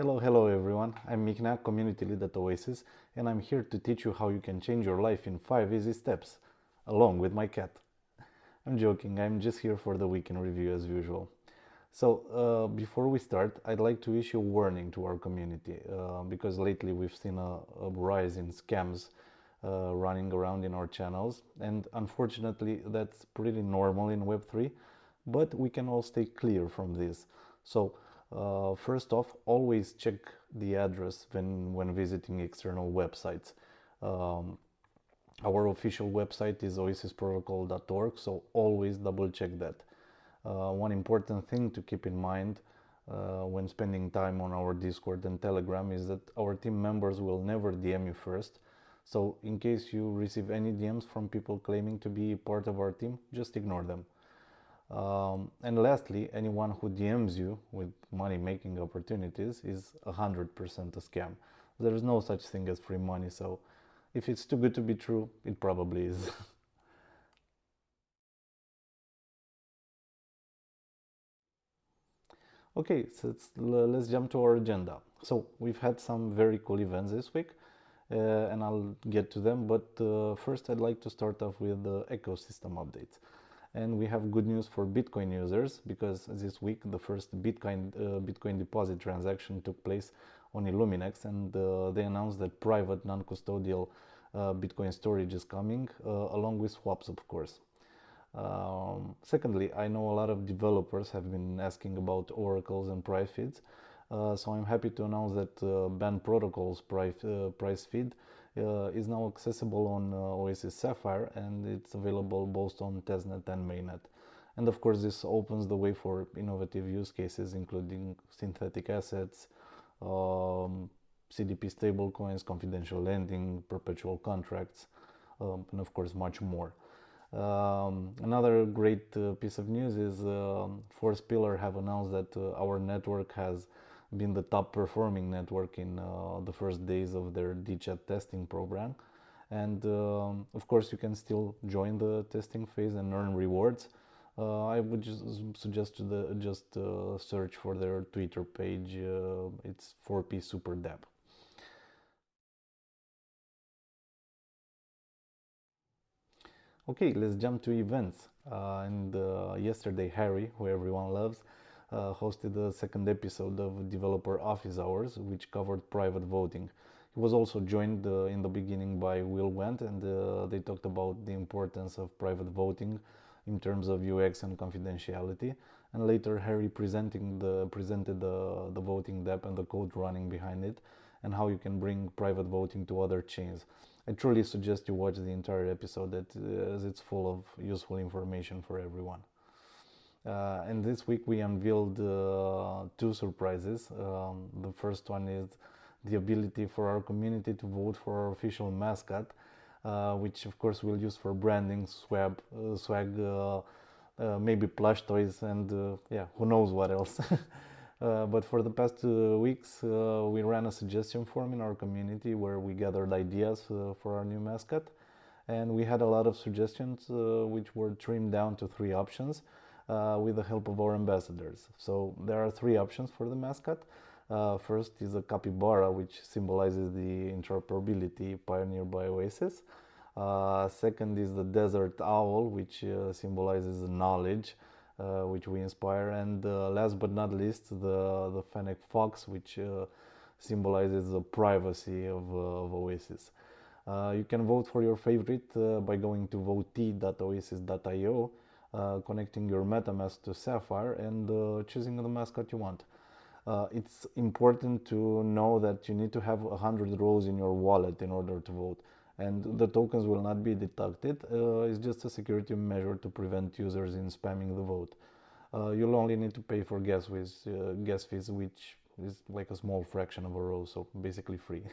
Hello everyone. I'm Mikna, community lead at Oasis, and I'm here to teach you how you can change your life in 5 easy steps, along with my cat. I'm joking, I'm just here for the weekend review as usual. Before we start, I'd like to issue a warning to our community because lately we've seen a rise in scams running around in our channels, and unfortunately, that's pretty normal in Web3, but we can all stay clear from this. First off, always check the address when visiting external websites. Um, our official website is oasisprotocol.org, so always double check that. One important thing to keep in mind when spending time on our Discord and Telegram is that our team members will never DM you first. So in case you receive any DMs from people claiming to be part of our team, just ignore them. And lastly, anyone who DMs you with money-making opportunities is 100% a scam. There is no such thing as free money, so if it's too good to be true, it probably is. Okay, so let's jump to our agenda. So we've had some very cool events this week, and I'll get to them, but first I'd like to start off with the ecosystem updates. And we have good news for Bitcoin users because this week the first Bitcoin deposit transaction took place on Illuminex, and they announced that private non-custodial Bitcoin storage is coming, along with swaps, of course. Secondly, I know a lot of developers have been asking about oracles and price feeds, so I'm happy to announce that Band Protocol's price feed is now accessible on Oasis Sapphire, and it's available both on testnet and mainnet. And of course, this opens the way for innovative use cases, including synthetic assets, CDP stablecoins, confidential lending, perpetual contracts, and of course, much more. Another great piece of news is Force Pillar have announced that our network has been the top performing network in the first days of their dChat testing program. And of course, you can still join the testing phase and earn rewards. I would just suggest to just search for their Twitter page. It's 4P Super dApp. Okay, let's jump to events. Yesterday, Harry, who everyone loves, hosted the second episode of Developer Office Hours, which covered private voting. He was also joined in the beginning by Will Wendt, and they talked about the importance of private voting in terms of UX and confidentiality. And later, Harry presented the voting dApp and the code running behind it, and how you can bring private voting to other chains. I truly suggest you watch the entire episode, as it's full of useful information for everyone. And this week we unveiled two surprises. The first one is the ability for our community to vote for our official mascot, which of course we'll use for branding, swag, maybe plush toys, and yeah, who knows what else. But for the past 2 weeks, we ran a suggestion form in our community where we gathered ideas for our new mascot. And we had a lot of suggestions, which were trimmed down to 3 options with the help of our ambassadors. So there are 3 options for the mascot. First is a capybara, which symbolizes the interoperability pioneered by Oasis. Second is the desert owl, which symbolizes knowledge, which we inspire. And last but not least, the fennec fox, which symbolizes the privacy of Oasis. You can vote for your favorite by going to vote.oasis.io, connecting your MetaMask to Sapphire, and choosing the mascot you want. It's important to know that you need to have 100 rows in your wallet in order to vote, and the tokens will not be deducted. It's just a security measure to prevent users in spamming the vote. You'll only need to pay for gas fees, which is like a small fraction of a row, so basically free.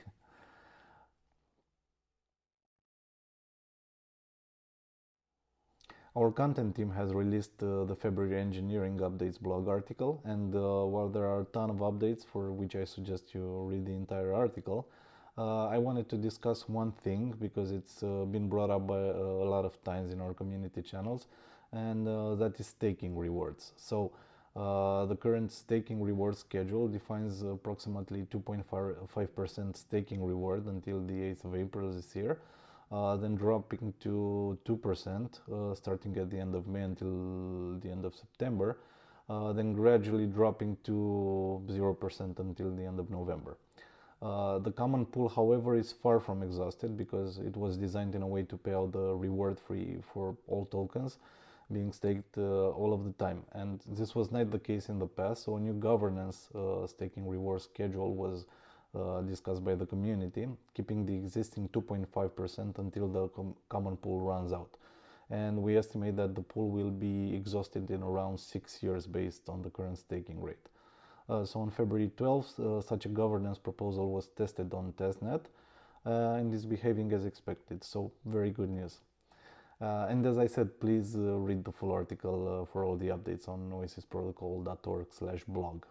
Our content team has released the February Engineering Updates blog article, and while there are a ton of updates for which I suggest you read the entire article, I wanted to discuss one thing because it's been brought up by a lot of times in our community channels, and that is staking rewards. So The current staking reward schedule defines approximately 2.5% staking reward until the 8th of April this year, then dropping to 2% starting at the end of May until the end of September, then gradually dropping to 0% until the end of November. The common pool, however, is far from exhausted because it was designed in a way to pay out the reward free for all tokens being staked all of the time. And this was not the case in the past, so a new governance staking reward schedule was discussed by the community, keeping the existing 2.5% until the common pool runs out. And we estimate that the pool will be exhausted in around 6 years based on the current staking rate. So on February 12th, such a governance proposal was tested on testnet and is behaving as expected. So very good news. And as I said, please read the full article for all the updates on oasisprotocol.org/blog.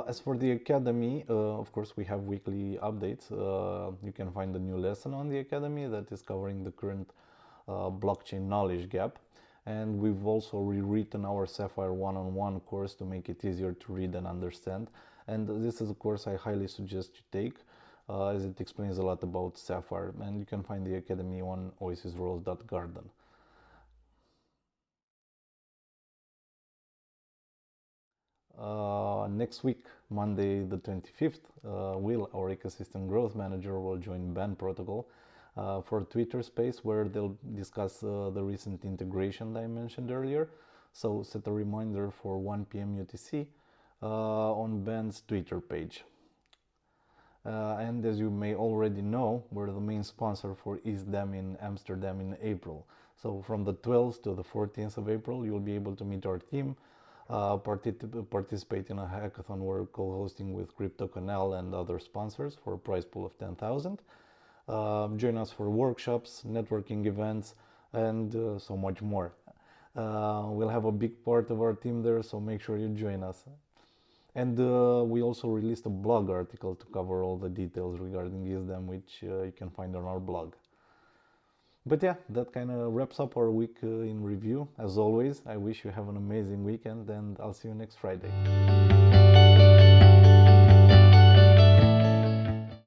As for the Academy, of course, we have weekly updates. You can find a new lesson on the Academy that is covering the current blockchain knowledge gap. And we've also rewritten our Sapphire one-on-one course to make it easier to read and understand. And this is a course I highly suggest you take, as it explains a lot about Sapphire. And you can find the Academy on oasisrules.garden. Next week, Monday the 25th, Will, our ecosystem growth manager, will join BAN protocol for a Twitter space where they'll discuss the recent integration that I mentioned earlier. So set a reminder for 1 p.m. UTC on BAN's Twitter page. And as you may already know, we're the main sponsor for ETHDAM in Amsterdam in April. So from the 12th to the 14th of April, you'll be able to meet our team, participate in a hackathon we're co-hosting with CryptoCanal and other sponsors for a prize pool of 10,000. Join us for workshops, networking events, and so much more. We'll have a big part of our team there, so make sure you join us. And we also released a blog article to cover all the details regarding ETHDAM, which you can find on our blog. But yeah, that kind of wraps up our week in review. As always, I wish you have an amazing weekend, and I'll see you next Friday.